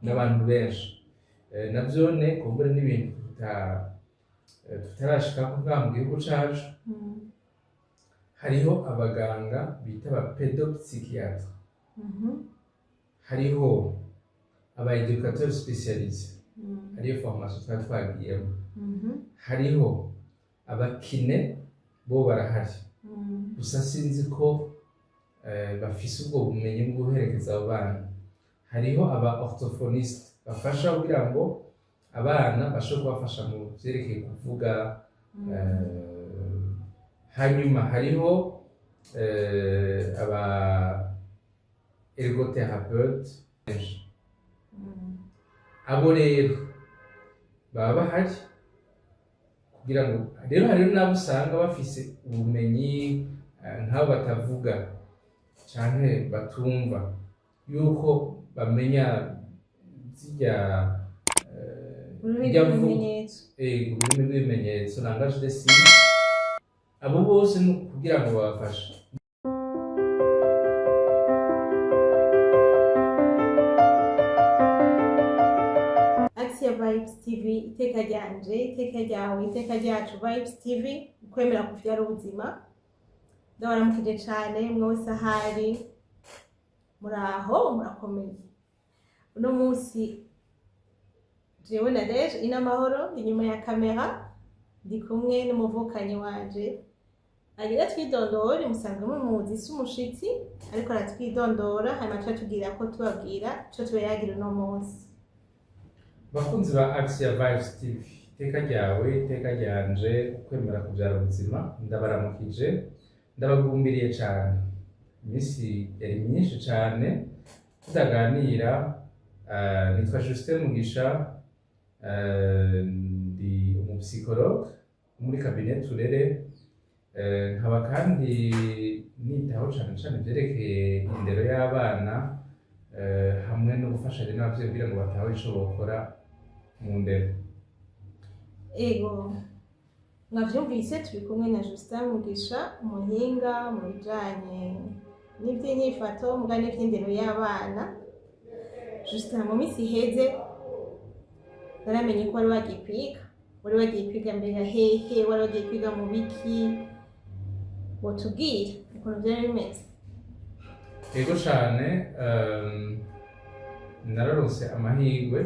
n'abantu benshi navyone kumbura n'ibintu tutarashika kuvuga mu gihugu cacu. Hariho abaganga bita aba pédopsychiatre, hariho aba éducateur spécialisé, hariyo formation twari twagiyemo, hariho abakine bo barahari, gusa sinzi ko bafise ubwo bumenyi bwo guherekeza abo bana. Hariho aba orthophoniste bafasha kugira ngo abana bashobore kubafasha mu vyerekeye kuvuga. Hanyuma hariho aba ergothérapeute. Abo rero baba bahari kugira ngo rero hariho nabo usanga bafise ubumenyi nk'abo batavuga canke batumva, yuko bamenya zirya ururimi rw'ibimenyetso langage des signes. Abo bose ni kugira ngo babafashe. Axia Vibes TV, iteka ryanje, iteka ryawe, iteka ryacu. Vibes TV, ukwemera kuvyara ubuzima. Ndabaramukije cane mwose ahari, muraho murakomeye. Uno munsi jewe na Deje inamahoro inyuma ya kamera, ndi kumwe n'umuvukanyi wanje agira twidondora. Musanzwe mumuzi si umushitsi, ariko aratwidondora hanyuma tugira ko tubabwira ico tuyagira uno munsi. Bakunzi ba Axia Vibes TV, iteka ryawe, iteka ryanje, ukwemera kuvyara ubuzima, ndabaramukije, ndabagumbiriye cane. Imisi yari myinshi cane tutaganira. Nitwa Justin Mugisha, ndi umupsikologe muri cabinet Turere, nkaba kandi nitaho cane cane ivyerekeye indero y'abana, hamwe no gufashanya n'abavyeyi kugira ngo batahe ico bokora mu ndero. Ego mwavyumvise turi kumwe na Justin Mugisha, umuhinga mu bijanye n'ivy'inyifato muga n'ivy'indero y'abana. Justin, mu misi iheze naramenye ko wari wagiye kwiga mbere hehe, wari wagiye kwiga mu biki, wotubwira ukuntu vyari bimeze? Ego cane, nararonse amahirwe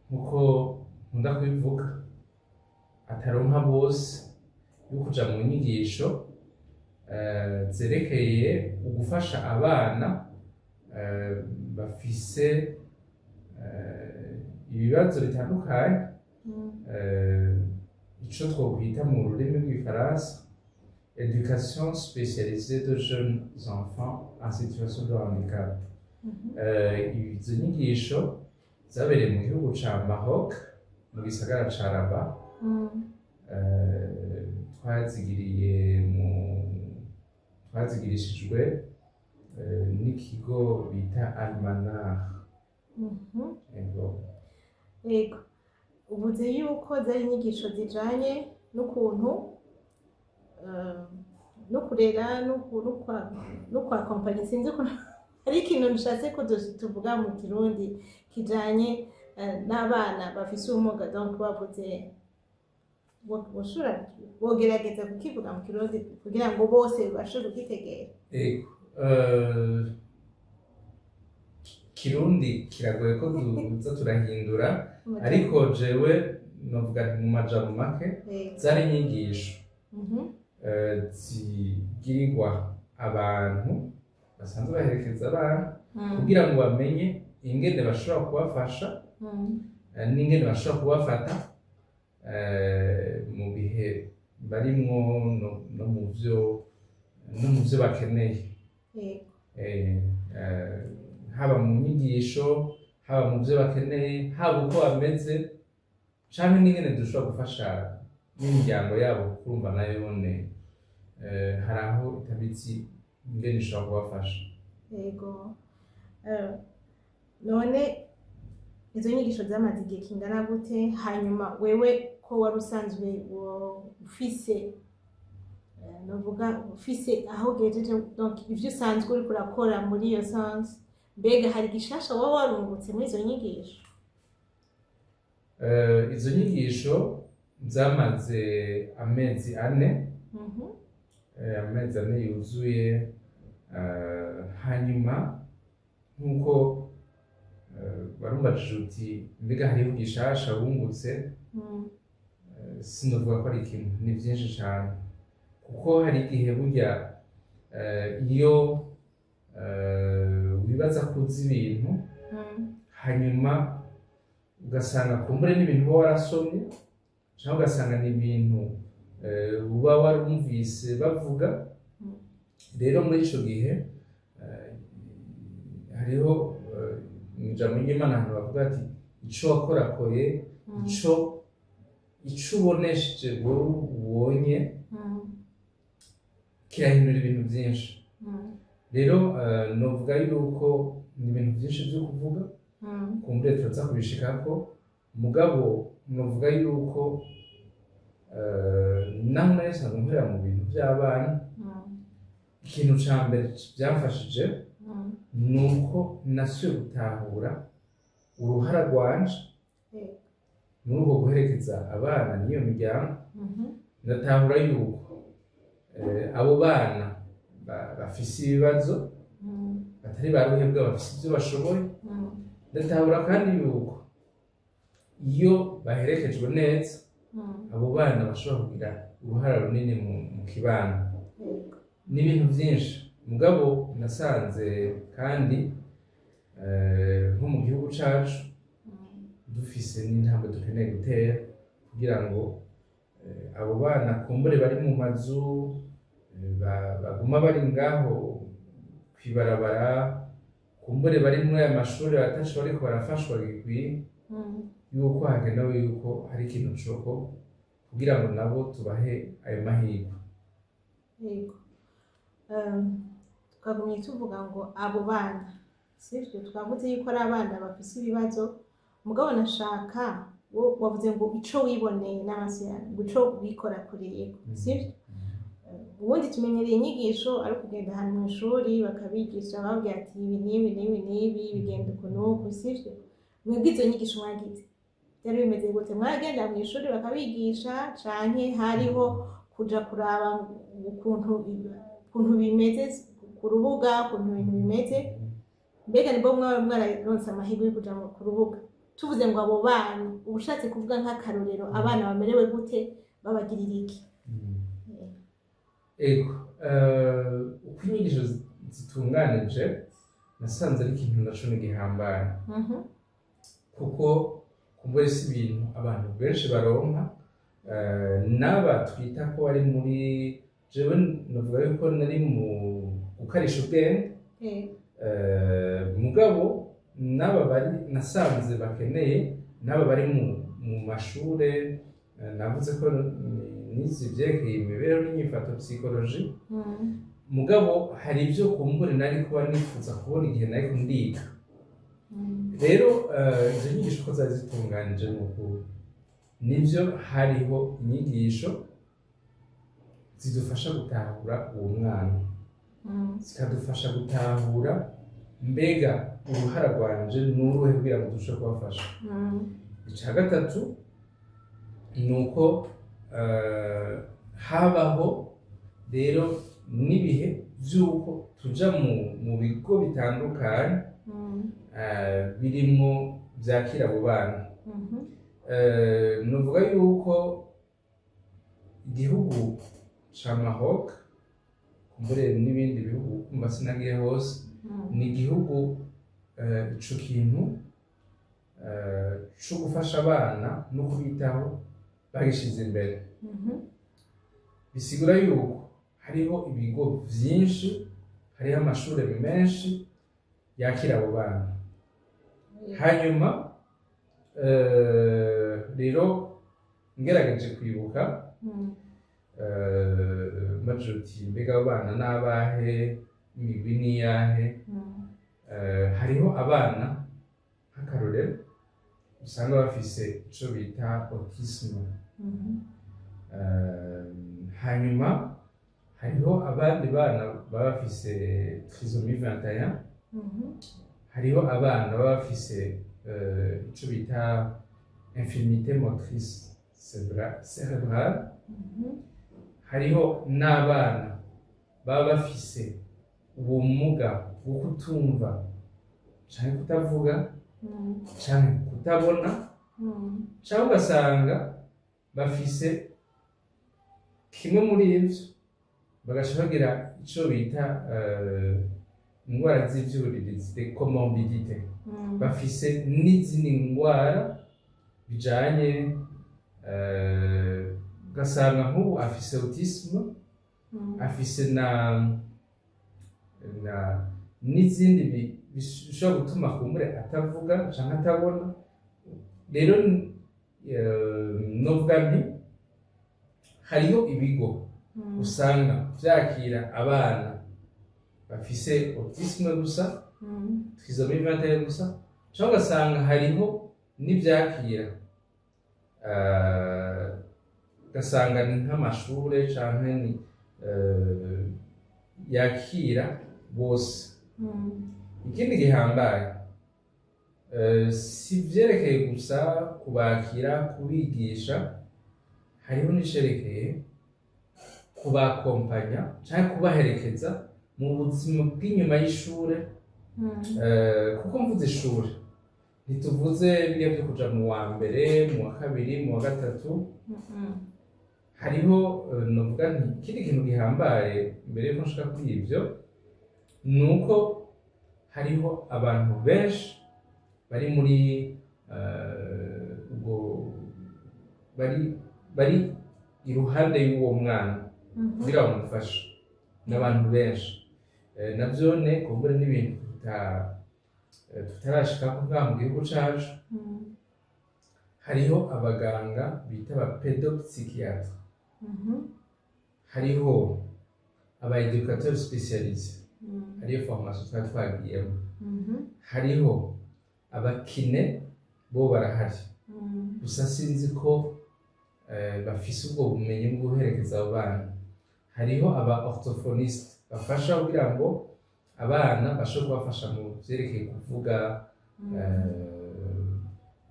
nkuko nkunda kubivuga, ataronka bose yo kuja mu nyigisho zerekeye ugufasha abana bafise ibibazo bitandukanye, ico twokwita mu rurimi rw'igifaransa éducation spécialisée de jeunes enfants en situation de handicap. Izo nyigisho zabereye mu gihugu ca Maroc mu gisagara ca Rabat. twazigirishijwe n'ikigo bita Almanar. Ego ubuze yuko zari inyigisho zijanye n'ukuntu no kurera no kwa kompani. Sinzi ko ari ikintu nshatse ko tuvuga mu Kirundi kijanye n'abana bafise ubumuga, donc bavuze bogerageza kukivuga mu Kirundi kugira ngo bose bashobore kugitegera. Kirundi kiragoye ko tuza turahindura, ariko jewe novuga mu majambo make zari inyigisho zigirirwa abantu basanzwe baherekeza abana kugira ngo bamenye ingene bashobora kubafasha n'ingene bashobora kubafata mu bihe barimwo no mu vyo bakeneye, haba mu nyigisho, haba mu vyo bakeneye, haba uko bameze, canke n'ingene dushobora gufasha n'imiryango yabo kurumva nayo yone hari aho itabitsi ingene ishobora kubafasha. Yego. None izo nyigisho zamaze igihe kingana gute? Hanyuma wewe ko wari usanzwe ufise novuga ufise aho gejeje, donc ivyo usanzwe uriko urakora muri iyo science, mbega hari gishasha waba warungutse muri izo nyigisho? Izo nyigisho zamaze amezi 4, amezi 4 yuzuye. Hanyuma nk'uko barumbajije uti mbega hariho gishasha wungutse, sinovuga ko ari kimwe, ni byinshi cyane, kuko hari igihe burya iyo wibaza kuzi ibintu hanyuma ugasanga kumbure n'ibintu uba warasomye cyangwa ugasanga n'ibintu uba warumvise bavuga. Rero muri ico gihe hariho ijambo ry'Imana ahantu bavuga ati ico wakorakoye, ico ubonesheje wowe ubonye kirahindura ibintu byinshi. Rero novuga yuko ni ibintu byinshi byo kuvuga, kumbure turaza kubishikako, mugabo novuga yuko naho nari nsanzwe nkorera mu bintu by'abana, ikintu ca mbere byamfashije nuko nasubiye gutahura uruhara rwanje muri uko guherekeza abana n'iyo miryango. Ndatahura yuko abo bana bafise ibibazo, batari baruhebwa, bafise ibyo bashoboye. Ndatahura kandi yuko iyo baherekejwe neza abo bana bashobora kugira uruhara runini mu kibano. Ni ibintu byinshi, mugabo nasanze kandi nko mu gihugu cacu dufise n'intambwe dukeneye gutera kugira ngo abo bana kumbure bari mu mazu baguma bari ngaho kwibarabara, kumbure bari muri aya mashuri ataco bariko barafashwa gikwiye, yuko hakenewe yuko hari ikintu coko kugira ngo nabo tubahe ayo mahirwe. Yego. Twagumye tuvuga ngo abo bana, sivyo? Twavuze yuko ari abana bafise ibibazo, mugabo nashaka wavuze ngo ico wiboneye n'amaso yawe, ngo ico wikora kuriyeko, sivyo? Ubundi tumenyereye inyigisho ari kugenda ahantu mu ishuri bakabigisha bababwira ati ibi n'ibi n'ibi n'ibi bigenda ukuntu uku, sivyo? Mwebwe izo nyigisho mwagize byari bimeze gute? Mwagenda mu ishuri bakabigisha canke hariho kuja kuraba ukuntu bimeze ku rubuga, ukuntu ibintu bimeze? Mbega nibwo mwararonse amahirwe yo kuja ku rubuga? Tuvuze ngo abo bana, ubushatse kuvuga nk'akarorero, abana bamerewe gute, babagirira iki? Ego, uko inyigisho zitunganije nasanze ari ikintu naco gihambaye, kuko kumbure si ibintu abantu benshi baronka. N'aba twita ko bari muri, jewe navuga yuko nari mu gukarisha ubwenge, mugabo n'aba bari nasanze bakeneye, n'aba bari mu mashure, navuze ko nizi ivyerekeye imibereho n'inyifato psychologie, mugabo hari ibyo kumbure nari kuba nifuza kubona igihe nari kundiga. Rero izo nyigisho ko zari zitunganije n'ukuri, nivyo hariho inyigisho zidufasha gutahura uwo mwana, zikadufasha gutahura mbega uruhara rwanje n'uruhe kugira ngo dushobore kubafasha. Ica gatatu nuko habaho rero n'ibihe vy'uko tuja mu bigo bitandukanye birimwo vyakira abo bana. Nuvuga yuko igihugu ca Maroc, kumbure n'ibindi bihugu kumva sinagiye hose, ni igihugu ico kintu co gufasha abana no kubitaho bagishize imbere. Bisigura yuko hariho ibigo vyinshi, hariho amashure menshi yakira abo bana. Hanyuma rero ngerageje kwibuka majuti mbega abo bana n'abahe, imigwi niyahe. Hariho abana nk'akarorero usanga bafise ico bita autisme. Hanyuma hariho abandi bana baba bafise trisomie 21. hariho abana baba bafise ico bita infirmité motrice cérébrale, hariho n'abana baba bafise ubumuga bwo kutumva canke kutavuga canke kutabona, canke ugasanga bafise kimwe muri ivyo bagaca bagira ico bita indwara z'ivyuririzi, des comorbidités, bafise n'izindi ndwara bijanye ugasanga nk'ubu afise autisme, afise n'izindi bishobora gutuma kumbure atavuga canke atabona. Rero novuga nti hariho ibigo usanga vyakira abana bafise autisme gusa, schizophrénie gusa, canke ugasanga hariho n'ivyakira ugasanga ni nk'amashure canke ni yakira bose. Ikindi gihambaye si vyerekeye gusa kubakira, kubigisha, hariho n'icerekeye kubakompanya canke kubaherekeza mu buzima bw'inyuma y'ishure. Kuko mvuze ishure ntituvuze biriya vyo kuja mu wa mbere, mu wa kabiri, mu wa gatatu. Hariho novuga nti ikindi kintu gihambaye mbere yuko nshika kuri ivyo nuko hariho abantu benshi bari muri bari iruhande y'uwo mwana kugira bamufashe, n'abantu benshi. Navyone kumbure n'ibintu tutarashikako ngaha mu gihugu cacu. Hariho abaganga bita aba pédopsychiatre, hariho aba éducateur spécialisé, hariyo formation twari twagiyemo, hariho abakine bo barahari, gusa sinzi ko bafise ubwo bumenyi bwo guherekeza abo bana. Hariho aba orthophoniste bafasha kugira ngo abana bashobore kubafasha mu vyerekeye kuvuga.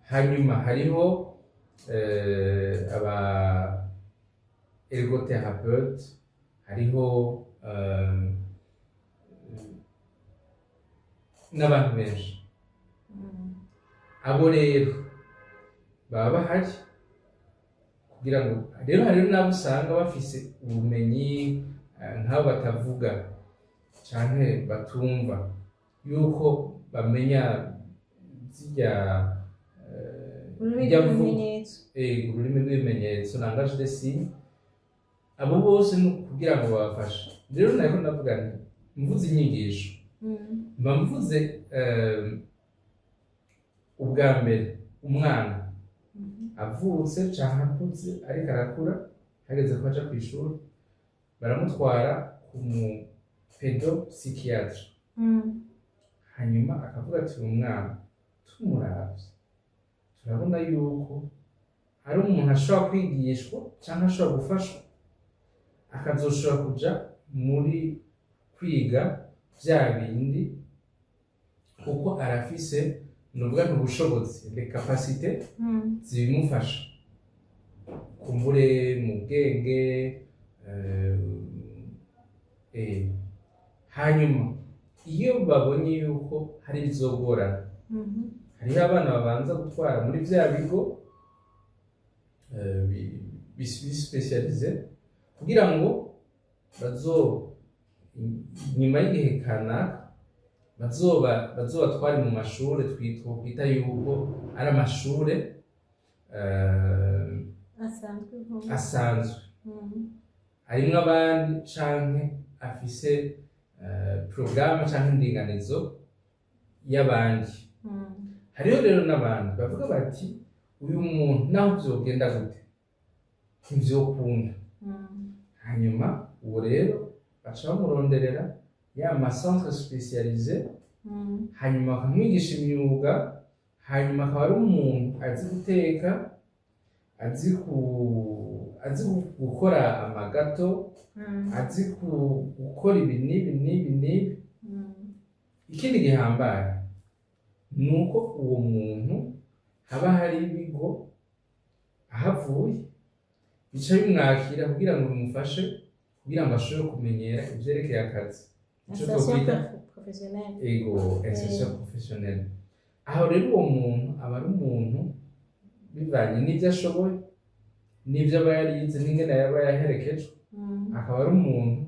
Hanyuma hariho aba ergothérapeute, hariho n'abantu benshi. Abo rero baba bahari kugira ngo rero hariho n'abo usanga bafise ubumenyi nk'abo batavuga canke batumva, yuko bamenya zirya ururimi rw'ibimenyetso, langage des signes. Abo bose ni kugira ngo babafashe. Rero nariko ndavuga nti mvuze inyigisho mba mvuze ubwa mbere umwana avutse canke akuze ariko arakura, hageze ko aja kw'ishuri baramutwara ku mu pédopsychiatre, hanyuma akavuga ati uyu mwana tumuravye turabona yuko ari umuntu ashobora kwigishwa canke ashobora gufashwa, akazoshobora kuja muri kwiga vya bindi, kuko arafise nuvuga nti ubushobozi, les capacités zibimufasha kumbure mu bwenge. Hanyuma iyo babonye yuko hari bizogorana, hariho abana babanza gutwara muri vya bigo bispecialize kugira ngo nyuma y'igihe kanaka bazobatware mu mashure twita yuko ari amashure asanzwe, harimwo abandi canke afise porogaramu canke indinganizo y'abandi. Hariho rero n'abandi bavuga bati uyu muntu naho vyogenda gute ntivyokunda. Hanyuma uwo rero baca bamuronderera ya macentre spécialisé, hanyuma bakamwigisha imyuga, hanyuma akaba ari umuntu azi guteka, azi gukora amagato, azi gukora ibi n'ibi n'ibi n'ibi. Ikindi gihambaye ni uko uwo muntu haba hari ibigo ahavuye bica bimwakira kugira ngo bimufashe kugira ngo ashobore kumenyera ivyerekeye akazi. Ego, insertion professionnelle. Aho rero uwo muntu aba ari umuntu bivanye n'ivyo ashoboye n'ivyo aba yarize n'ingene yaba yaherekejwe, akaba ari umuntu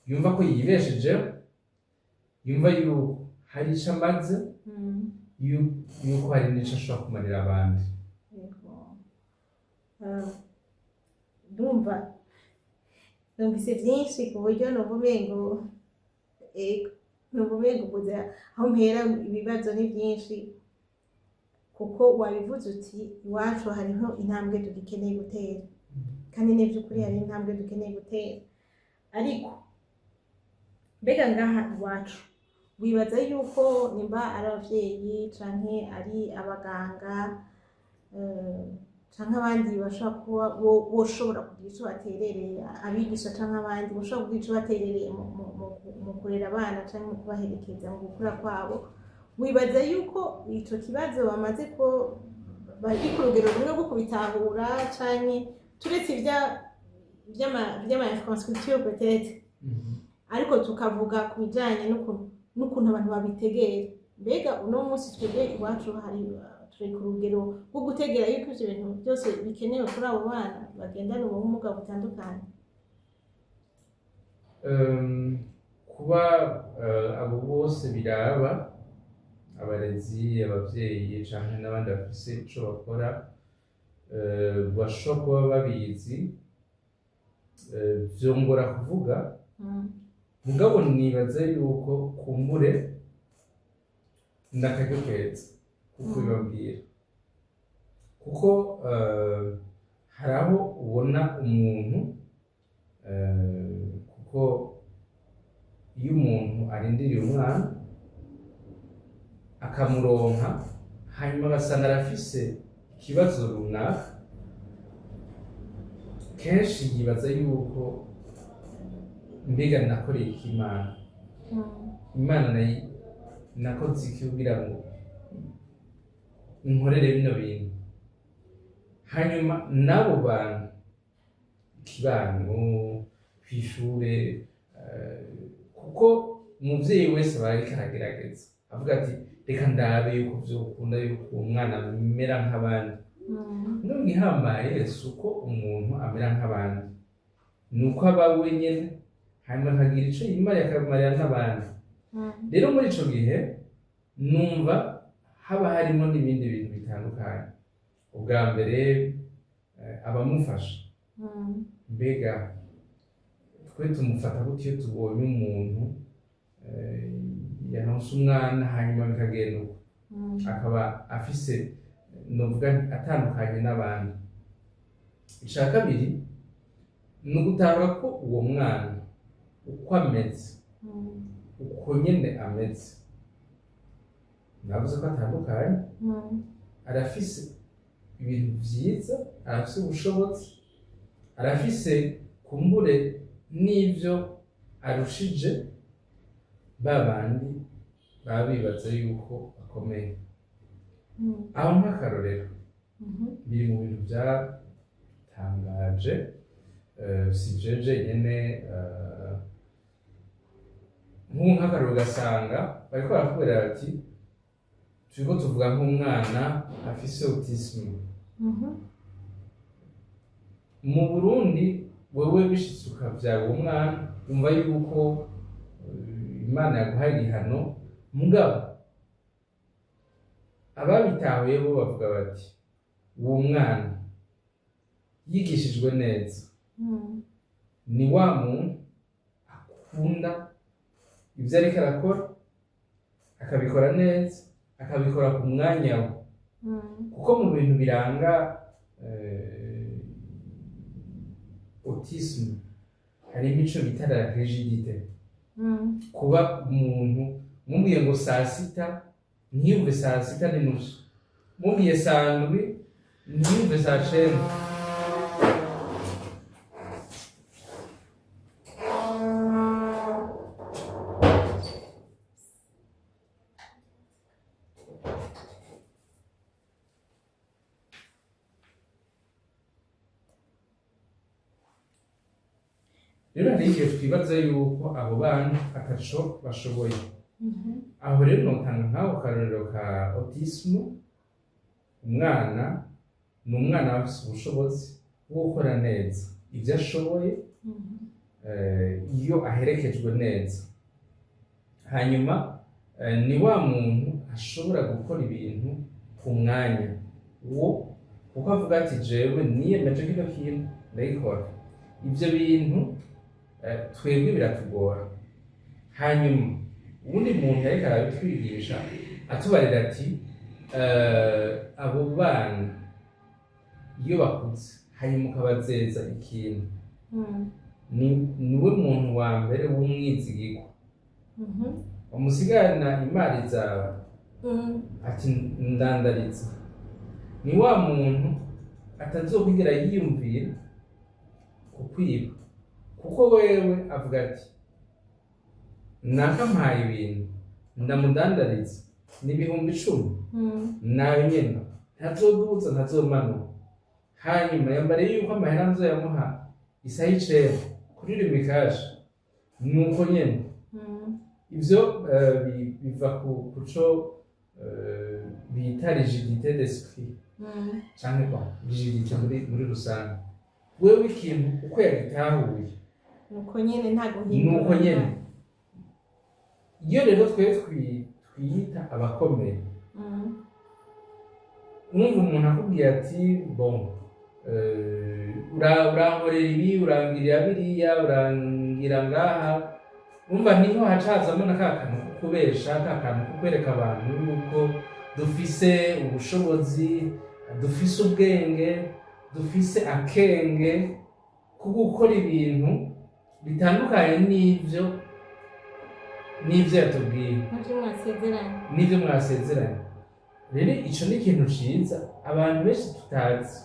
yumva ko yibeshejeho, yumva yuko hari ico amaze, yuko hari n'ico ashobora kumarira abandi. Numvise vyinshi ku buryo numva umengo kuza aho mpera ibibazo ni vyinshi, kuko wabivuze uti iwacu hariho intambwe tugikeneye gutera, kandi n'ivy'ukuri hari intambwe dukeneye gutera. Ariko mbega ngaha iwacu wibaza yuko nimba ari abavyeyi canke ari abaganga canke abandi bashobora kuba boshobora kugira ico baterereye, abigisha canke abandi boshobora kugira ico baterereye mu kurera abana canke mu kubaherekeza mu gukura kwabo, wibaza yuko ico kibazo bamaze ko bari ku rugero rumwe rwo kubitahura, canke turetse vy'ama infrastructure peut-être, ariko tukavuga ku bijanye n'ukuntu abantu babitegera. Mbega uno munsi twebwe iwacu turi ku rugero rwo gutegera yuko ivyo bintu byose bikenewe kuri abo bana bagendana ubumuga butandukanye? Kuba abo bose biraba, abarezi, abavyeyi canke n'abandi bafise ico bakora, bashobora kuba babizi, vyongora kuvuga, mugabo nibaza yuko kumbure n'akaryo keza kuko bibabwira, kuko hari aho ubona umuntu, kuko iyo umuntu arindiriye umwana akamuronka hanyuma agasanga arafise ikibazo runaka, kenshi yibaza yuko mbega nakoreye iki Imana nakoze iki kugira ngo inkorere bino bintu. Hanyuma n'abo bantu kibano kw'ishure, kuko umuvyeyi wese aba ariko aragerageza avuga ati reka ndabe yuko vyokunda yuko umwana amera nk'abandi. None ihambaye si uko umuntu amera nk'abandi, ni uko aba wenyene hanyuma akagira ico yimarira akamarira n'abandi. Rero muri ico gihe numva haba harimo n'ibindi bintu bitandukanye. Ubwa mbere abamufasha, mbega twe tumufata gute iyo tubonye umuntu yaronse umwana hanyuma bikagenda uko, akaba afise novuga atandukanye n'abandi. Ica kabiri ni ugutahura ko uwo mwana uko ameze, uko nyene ameze, navuze ko atandukanye, arafise ibintu vyiza, arafise ubushobozi, arafise kumbure n'ivyo arushije babandi baba bibaza yuko bakomeye. Aho nk'akarorero biri mu bintu vyatangaje, si jeje nyene, nk'akarorero ugasanga bariko barakubwira bati turiko tuvuga nk'umwana afise autisme. Mu Burundi wewe bishitse ukavyara uwo mwana umva yuko Imana yaguhaye igihano, mugabo ababitahuye bo bavuga bati uwo mwana yigishijwe neza, ni wa muntu akunda ivyo ariko arakora, akabikora neza, akabikora ku mwanya we. Kuko mu bintu biranga autisme hari imico bita la rigidite. Kuba umuntu mubwiye ngo saa sita ntiyumve saa sita n'inusu, mubwiye saa ndwi ntiyumve saa cenda. rero hari igihe twibaza yuko abo bana ataco bashoboye. Aho rero notanga nk'ako karorero ka autisme. Umwana ni umwana afise ubushobozi bwo gukora neza ivyo ashoboye iyo aherekejwe neza. Hanyuma ni wa muntu ashobora gukora ibintu ku mwanya wo, kuko avuga ati jewe niyemeje kino kintu ndagikora. Ivyo bintu twebwe biratugora. Hanyuma uwundi muntu yariko arabitwigisha atubarira ati abo bana iyo bakuze hanyuma ukabazeza ikintu niwe muntu wa mbere w'umwizigirwa. Umusigana imari zawe ati ndandariza. Ni wa muntu atazokwigera yiyumvira kukwiba, kuko wewe avuga ati nakampaye ibintu ndamudandariza ni 10,000 nawe nyene ntazoduza ntazomanuka. Hanyuma yambare yuko amahera nzoyamuha isaha 9 kuri rimikaje nuko nyene. Ivyo biva kuco bita rigidité d'esprit canke kwa rigidité muri rusange. Wewe ikintu uko yagitahuye nuko nyene nta guhindura. Nuko nyene. Iyo rero twiyita abakomeye, numva umuntu akubwiye ati bon urankorera ibi, urangirira biriya, urangira ngaha, umva niho hacazamo na kakantu kubesha, kakantu kukwereka abantu yuko dufise ubushobozi, dufise ubwenge, dufise akenge ko gukora ibintu bitandukanye n'ivyo yatubwiye, n'ivyo mwasezeranye. Rero ico ni ikintu ciza abantu benshi tutazi.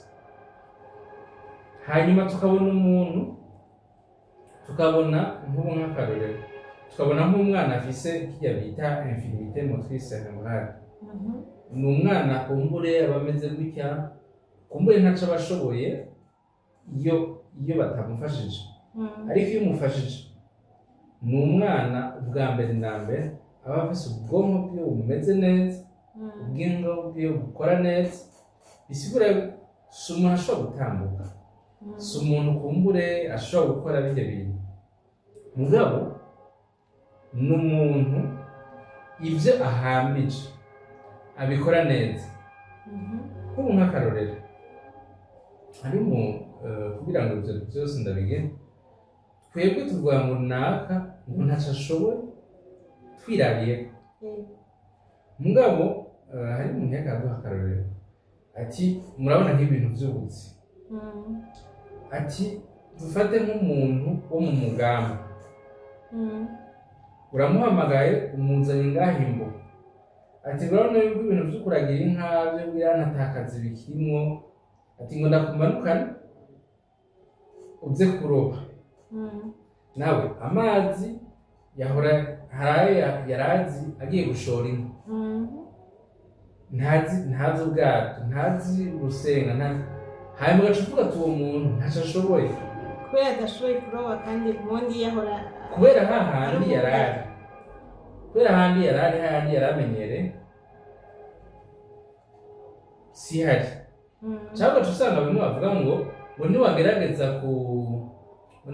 Hanyuma tukabona umuntu, tukabona nk'ubu nk'akarorero, tukabona nk'umwana afise kirya bita infirmité motrice cérébrale. Ni umwana kumbure aba ameze gutya, kumbure ntaco aba ashoboye iyo batamufashije. Ariko iyo umufashije, ni umwana ubwa mbere na mbere aba afise ubwonko bwiwe bumeze neza, ubwingo bwiwe bukora neza. Bisigura si umuntu ashobora gutambuka, si umuntu kumbure ashobora gukora birya bintu, mugabo ni umuntu ivyo ahambije abikora neza. Nk'ubu nk'akarorero, harimo kugira ngo ivyo vyose ndabigene, twebwe tuvuga ngo naka ngo ntaco ashoboye twirabiye. Mugabo hari umuntu yakaduha akarorero ati murabona nk'ibintu vy'ubuzi, ati dufate nk'umuntu wo mu mugamba, uramuhamagaye umuzanye ngaho imbo, ati murabona yuko ibintu vyo kuragira inka vyo biranatakaza bikirimwo, ati ngo ndakumanukane uze kuroba. Nawe amazi yahora haraye yarazi agiye gushora inka, ntazi ubwato, ntazi urusenga, hanyuma ugaca uvuga ati uwo muntu ntaco ashoboye kubera adashoboye kuroba, kandi ubundi yahora kubera hahandi yarari, hahandi yaramenyere si hari. Cyangwa ugaca usanga bamwe bavuga ngo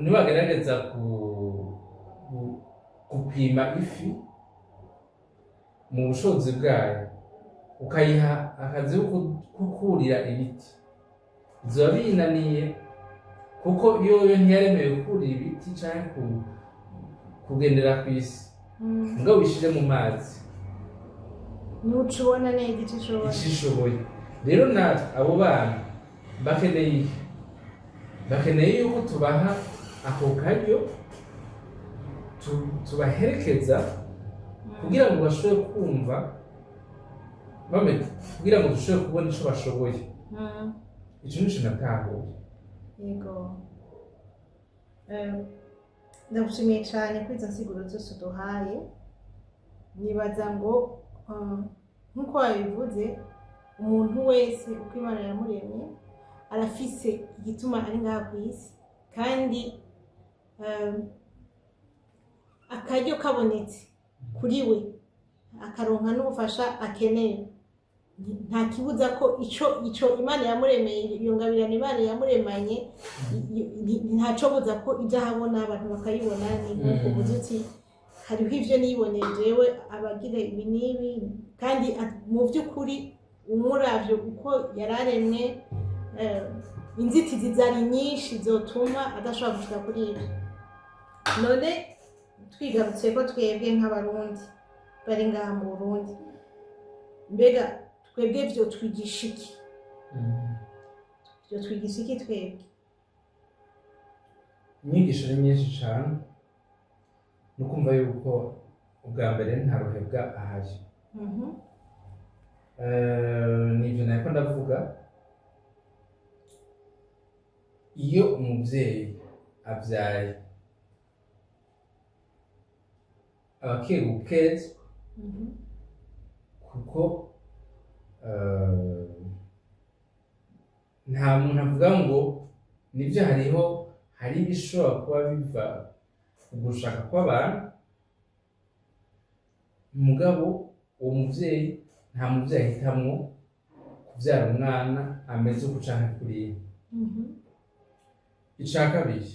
niwagerageza gupima ifi mu bushobozi bwayo, ukayiha akazi ko kukurira ibiti, bizoba binaniye, kuko yoyo ntiyaremewe gukurira ibiti canke kugendera kw'isi. Mugabo wishire mu mazi niho uca ubona neza ico ishoboye. Rero natwe abo bana bakeneye yuko tubaha ako karyo, tubaherekeza kugira ngo bashobore kumva kugira ngo dushobore kubona ico bashoboye. Ico nico natahuye. Yego, ndagushimiye cane kuri izo nsiguro zose uduhaye. Nibaza ngo nk'uko wabivuze, umuntu wese uko Imana yamuremye arafise igituma ari ngaha kw'isi, kandi akaryo kabonetse kuri we akaronka n'ubufasha akeneye nta kibuza ko ico Imana yamuremeye iyo ngabirano Imana yamuremanye ntaco buza ko ija habona abantu bakayibona ni nk'uko ubuzuti hariho ivyo niboneye jewe abagira ibi n'ibi kandi mu vy'ukuri umuravyo uko yararemwe inzitizi zari nyinshi zotuma adashobora gushika kuri ibyo none twigarutse ko twebwe nk'abarundi bari ngaha mu Burundi mbega twebwe vyo twigisha iki twebwe inyigisho ni nyinshi cane no kumva yuko ubwa mbere nta ruhebwa ahari nivyo nariko ndavuga iyo umuvyeyi avyaye abakiri gukeza kuko nta muntu avuga ngo nivyo hari ibishobora kuba biva ku gushaka kw'abantu mugabo uwo muvyeyi nta muvyeyi ahitamwo kuvyara umwana ameze uko canke kuriya ica kabiri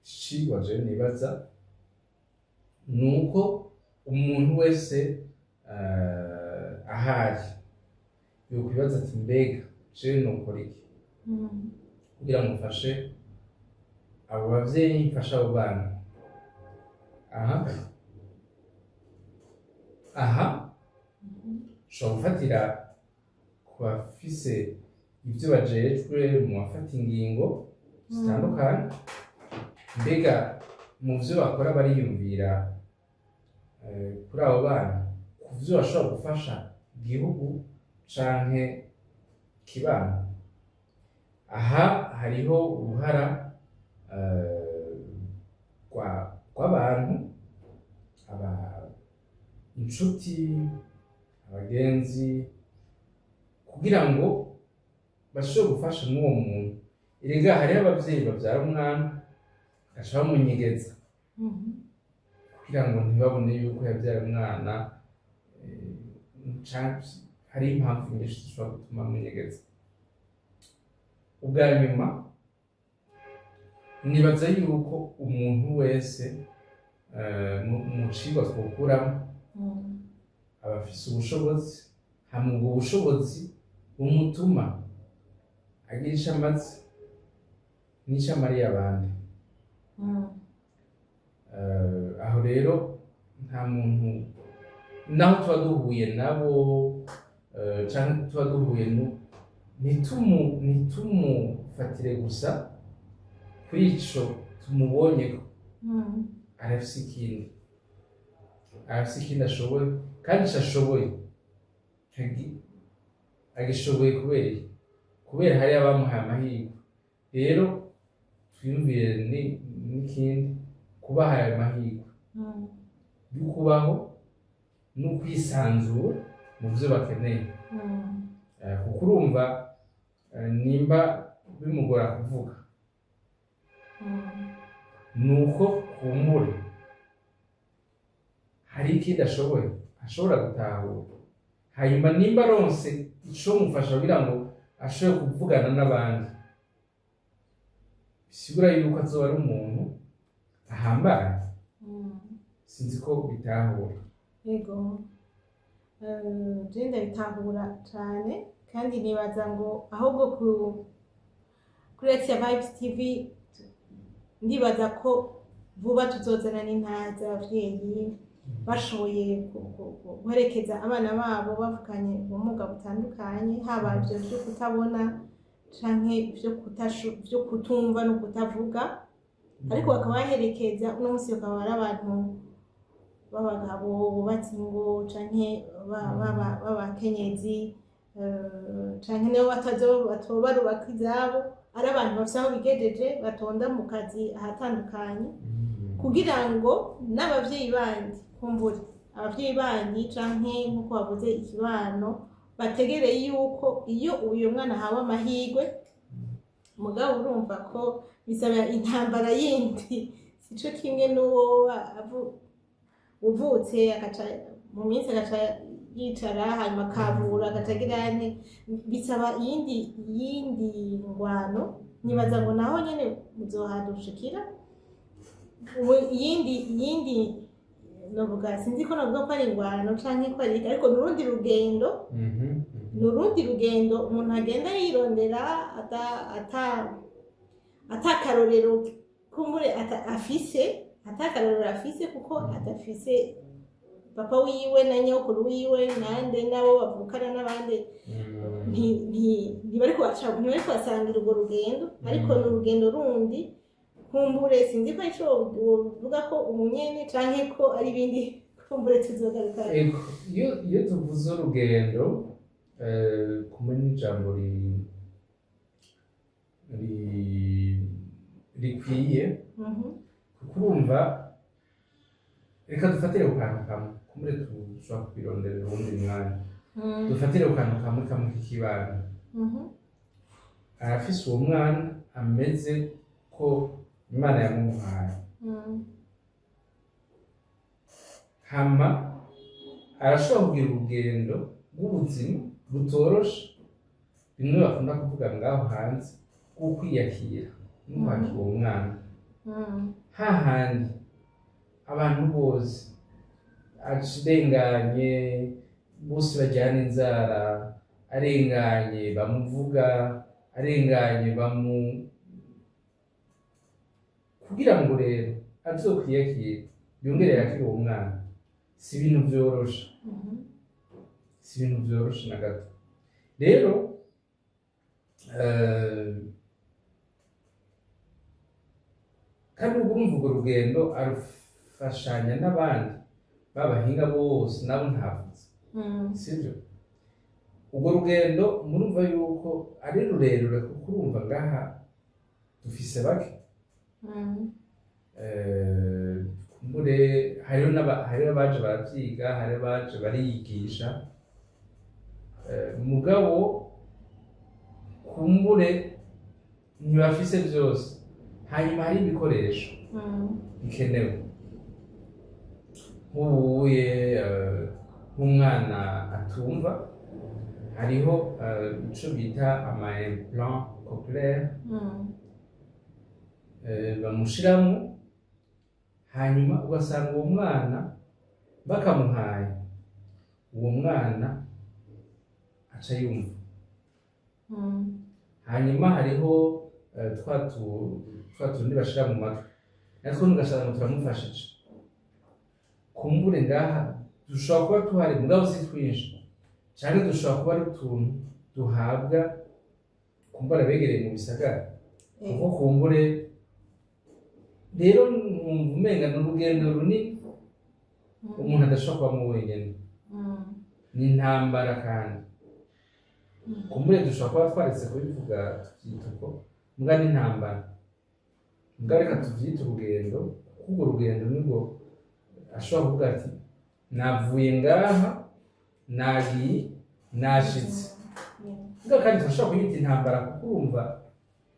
icigwa je nibaza nuko umuntu wese ahari yokwibaza ati mbega jewe nokora iki kugira ngo mfashe abo bavyeyi mfashe abo bana aha ushobora gufatira ku bafise ivyo bajejwe mu bafata ingingo zitandukanye mbega mu vyo bakora bariyumvira kuri abo bana ku vyo bashobora gufasha igihugu canke kibano aha hariho uruhara rw'abantu inshuti abagenzi kugira ngo bashobore gufasha n'uwo muntu erega hariho abavyeyi bavyara umwana bagaca bamunyegeza kugira ngo ntibabone yuko yavyara umwana hari impamvu nyinshi zishobora gutuma amunyegeza ubwa nyuma nibaza yuko umuntu wese mu cigwa twokuramo aba afise ubushobozi hama ubwo bushobozi bumutuma agira ico amaze n'ico amariye abandi aho rero nta muntu naho tuba duhuye nabo canke tuba duhuye ntitumufatire gusa kuri ico tumubonyeko arafise ikindi ashoboye kandi ico ashoboye agishoboye kubera hari abamuhaye amahirwe rero twiyumvire n'ikindi kubahaye amahirwe yo kubaho no kwisanzura mu vyo bakeneye kuko urumva nimba bimugora kuvuga nuko kumbure hari ikindi ashoboye ashobora gutahura hanyuma nimba aronse ico mufasha kugira ngo ashobore kuvugana n'abandi bisigura yuko azoba ari umuntu ahambaye sinzi ko bitahura yego je ndabitahura cane kandi nibaza ngo ahubwo kuri Action Vibes TV ndibaza ko vuba tuzozana n'intaha z'abavyeyi bashoboye guherekeza abana babo bavukanye ubumuga butandukanye haba ivyo vyo kutabona canke vyo kutumva no kutavuga ariko bakaba baherekeza uno musi bakaba ari abantu b'abagabo bubatse ingo canke b'abakenyezi canke nibo batobarubaka izabo ari abantu bafise aho bigejeje batonda mu kazi ahatandukanye kugira ngo n'abavyeyi bandi kumbure abavyeyi bandi canke nk'uko bavuze ikibano bategereye yuko iyo uyu mwana ahawe amahirwe mugabo urumva ko bisaba intambara yindi sico kimwe n'uwo uvutse agaca mu minsi agaca yicara hanyuma akavura agacagira ane bisaba yindi ngwano nibaza ngo naho nyene muzohadushikira yindi novuga sinzi ko navuga ko ari ingwano canke ko ari ariko nurundi rugendo nurundi rugendo umuntu agenda yirondera atakarorero kumbure atakarorero afise kuko atafise papa wiwe na nyokuru wiwe nande nabo bavukana n'abandi ntibari kubasangira urwo rugendo ariko ni urugendo rundi kumbure sinzi ko ico uvuga ko umunyene canke ko ari ibindi kumbure tuzogaruka iyo tuvuze urugendo kumwe n'ijambo rikwiye kuko urumva reka dufatire ku kantu kamwe kumure dushobora kubironderera uwundi mwanya dufatire ku kantu kamwe kamwe k'ikibano arafise uwo mwana ameze ko Imana yamumuhaye hama arashobora kugira urugendo rw'ubuzima rutoroshe bimwe bakunda kuvuga ngaho hanze bwo kwiyakira n'ukwakira uwo mwana hahandi abantu bose arenganye bose bajyana inzara arenganye bamuvuga arenganye kugira ngo rero azokwiyakira yongere yakire uwo mwana si ibintu vyoroshe si ibintu vyoroshe na gato rero kandi ubwo urumva urwo rugendo arufashanya n'abandi babahinga bose nabo ntavuze sibyo urwo rugendo murumva yuko ari rurerure kuko urumva ngaha dufise bake kumbure hariho abaje baravyiga hariho abaje bariyigisha mugabo kumbure ntibafise vyose hanyuma hari ibikoresho bikenewe nk'ubuye nk'umwana atumva hariho ico bita ama implant cochléaire bamushiramo hanyuma ugasanga uwo mwana bakamuhaye uwo mwana aca yumva hanyuma hariho twa tundi bashira mu matwi natwo ugasanga turamufashije kumbure ngaha dushobora kuba tuhari mugabo si twinshi canke dushobora kuba ari utuntu duhabwa kumbura begereye mu bisagara kuko kumbure rero mwumva umenga ni urugendo runini umuntu adashobora kubamo wenyene ni intambara kandi kumbure dushobora kuba twaretse kubivuga tuvyita uko mbwa ni intambara mbwa reka tuvyite urugendo kuko urwo rugendo nibwo ashobora kuvuga ati navuye ngaha nagiye nashitse mbwa kandi turashobora kuyita intambara kuko urumva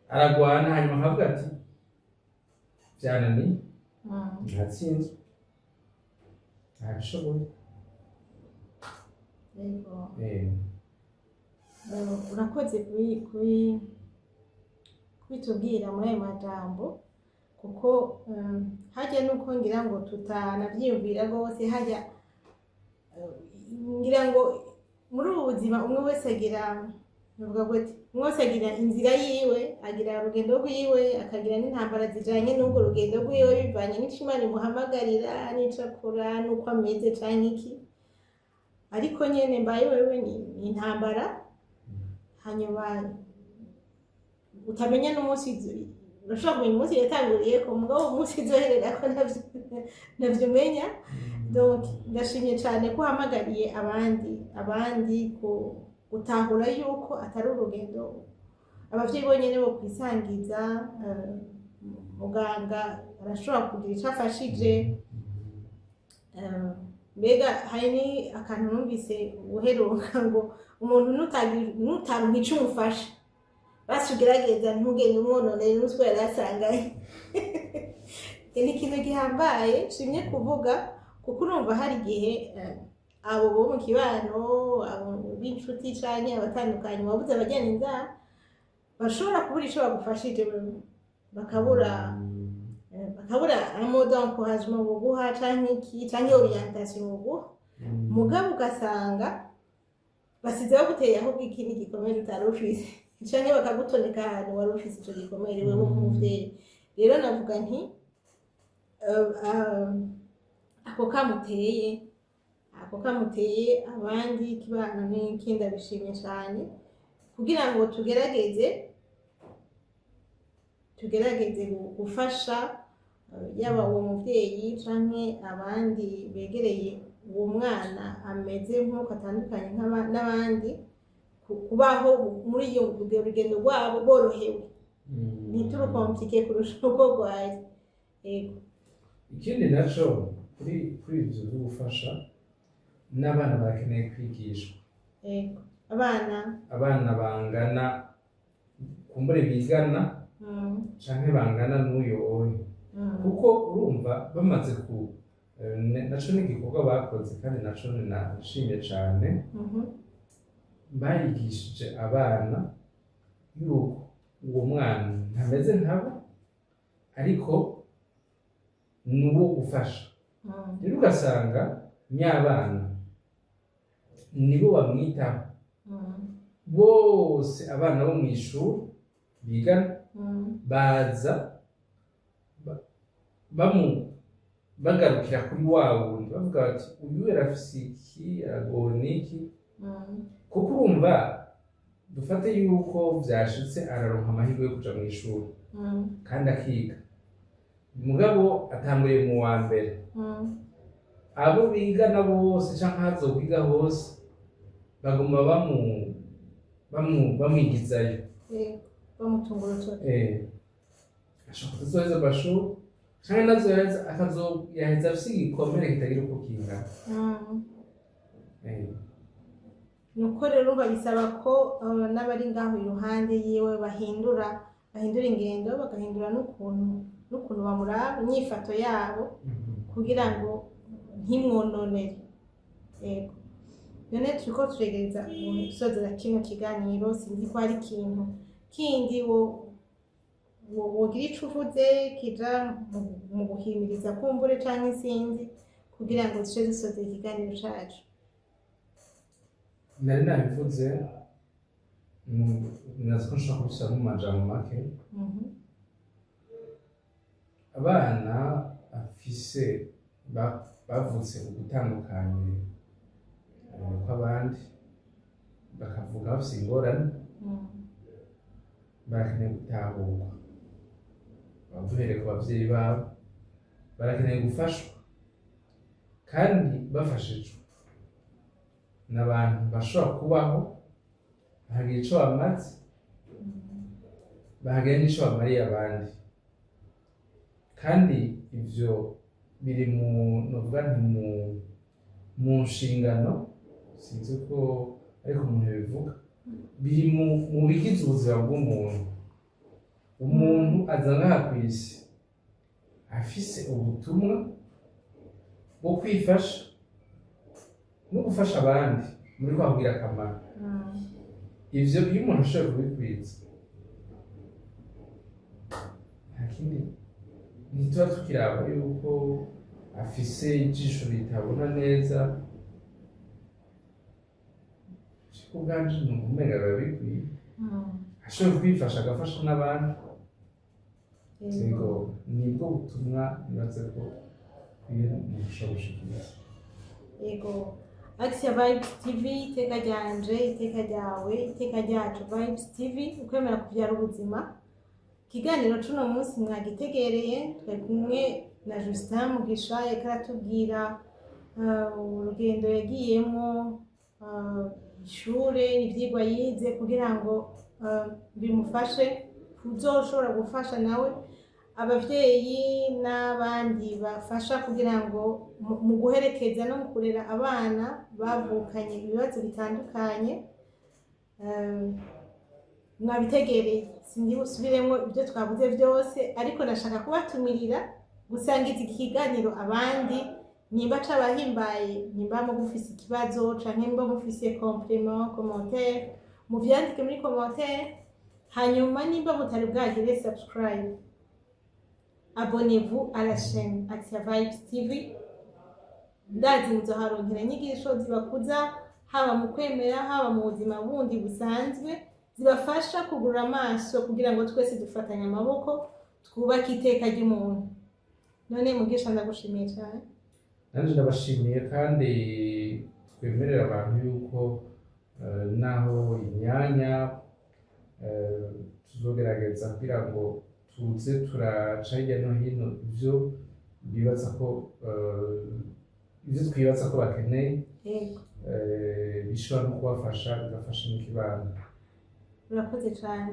aragwana hanyuma akavuga ati byananiye ntatsinzwe ntabishoboye urakoze kubitubwira muri ayo majambo kuko hajya nuko ngira ngo tutanavyiyumvira rwose hajya ngira ngo muri ubu buzima umwe wese agira nuvuga gute umwe wese agira inzira yiwe agira urugendo rwiwe akagira n'intambara zijanye n'urwo rugendo rwiwe bivanye n'ico Imana imuhamagarira n'ico akora n'uko ameze canke iki ariko nyene mbaye wewe ni intambara hanyuma utamenya n'umunsi urashobora kumenya umunsi yatanguriye ko mugabo umunsi izoherera ko navyo umenya donc ndashimye cane ko uhamagariye abandi gutahura yuko atari urugendo abavyeyi bonyene bo kwisangiza muganga arashobora kugira ico afashije mbega hari ni akantu numvise uheruka ngo umuntu nutaronka ico umufasha basugerageza ntugende umwononera n'utwo yari asanganye ni ikintu gihambaye shimye kuvuga kuko urumva hari igihe abo bo mu kibano abo b'inshuti canke abatandukanye wabuze abajyana inzara bashobora kubura ico bagufashije bakabura un d'encouragement buguha canke orientation buguha mugabo ugasanga basize baguteye aho ikindi gikomere utari ufise canke bakagutoneka ahantu wari ufise ico gikomere wewe nk'umuvyeyi rero navuga nti ako kamuteye abandi kibana n'ikindi abishimye cyane kugira ngo tugerageze gufasha yaba uwo muvyeyi canke abandi begereye uwo mwana ameze nk'uko atandukanye n'abandi kubaho muri iyo rugendo rwabo borohewe ntiturukomplike kurusha uko rwari. Ikindi naco kuri ivyo byo gufasha n'abana barakeneye kwigishwa. Abana bangana kumbure bigana canke bangana n'uyoye kuko urumva bamaze ku naco n'igikorwa bakoze kandi naco nashimye cane barigishije abana yuko uwo mwana ntameze nkabo ariko nuwo gufasha rero ugasanga nyabana nibo bamwitaho bose abana bo mu ishuri bigana baza bagarukira kuri wa wundi bavuga bati uyu yarafise iki aragona iki kuko urumva dufate yuko vyashitse araronka amahirwe yo kuja mu ishuri kandi akiga mugabo atanguriye mu wa mbere abo bigana bose canke hazokwiga hose baguma bamwigizayo ashobora kuzoheza amashuri canke nazo yaheza afise igikomere kitagira uko kingana. Nuko rero babisaba ko n'abari ngaho iruhande yiwe bahindura ingendo bagahindura n'ukuntu bamuraba inyifato yabo kugira ngo ntimwononere. None turiko turegereza gusozera kino kiganiro sinzi ko hari ikintu kindi wogira ico uvuze kija mu guhimiriza kumbure canke sinzi kugira ngo duce dusozera ikiganiro cacu. Nari nabivuze nazi ko nshobora kubishyira mu majambo make. Abana afise bavutse ugutandukanye kw'abandi bakavuga bafise ingorane barakeneye gutahurwa duhereye ku bavyeyi babo barakeneye gufashwa kandi bafashijwe n'abantu bashobora kubaho bahagira ico bamaze bahagira n'ico bamariye abandi kandi ivyo biri novuga nti mu nshingano sinzi ko ariko umuntu bivuga biri mu bigize ubuzima bw'umuntu. Umuntu aza ngaha kw'isi afise ubutumwa bwo kwifasha no gufasha abandi muri kwabwira akamaro. Ivyo iyo umuntu ashoboye kubikwiza nta kindi ntituba tukiraba yuko afise ijisho ritabona neza ubwanje umenga biba bikwiye ashoboye kwifasha agafasha n'abandi. Nibwo butumwa nibaze ko bikwiye umuntu ashobora gushikiriza. Axia Vibes TV, iteka ryanje, iteka ryawe, iteka ryacu Vibes TV, ukwemera kuvyara ubuzima. Ikiganiro cuno munsi mwagitegereye twari kumwe na Justin Mugisha yariko aratubwira urugendo yagiyemo, ishure, ivyigwa yize kugira ngo bimufashe kuzoshobora gufasha nawe abavyeyi n'abandi bafasha kugira ngo mu guherekeza no mu kurera abana bavukanye ibibazo bitandukanye. mwabitegereye sindi busubiremo ibyo twavuze byose ariko nashaka kubatumirira gusangiza iki kiganiro abandi nimba cabahimbaye nimba mufise ikibazo canke nimba mufise compliment commentaire muvyandike muri commentaire hanyuma nimba mutari bwagire subscribe abonnez-vous à la chaîne Axia Vibes TV ndazi muzoharonkera inyigisho zibakuza haba mu kwemera haba mu buzima bundi busanzwe zibafasha kugura amaso kugira ngo twese dufatanye amaboko twubake iteka ry'umuntu. None Mugisha ndagushimiye cyane. Nanje ndabashimiye kandi twemerera abantu yuko naho imyanya tuzogerageza kugira ngo tuze turaca hirya no hino ivyo bibaza ko ivyo twibaza ko bakeneye bishobora no kubafasha bigafasha n'ikibano. Urakoze cyane.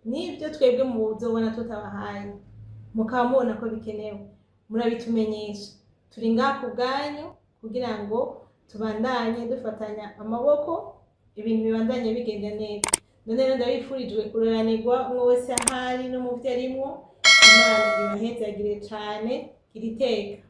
Nibyo twebwe mu buzobona tutabahaye mukaba mubona ko bikenewe murabitumenyesha turi ngaha ku bwanyu kugira ngo tubandanye dufatanya amaboko ibintu bibandanye bigenda neza. None rero ndabifurijwe kuroranirwa umwe wese ahari no mu vyo arimwo Imana ibahezagire cane iri teka.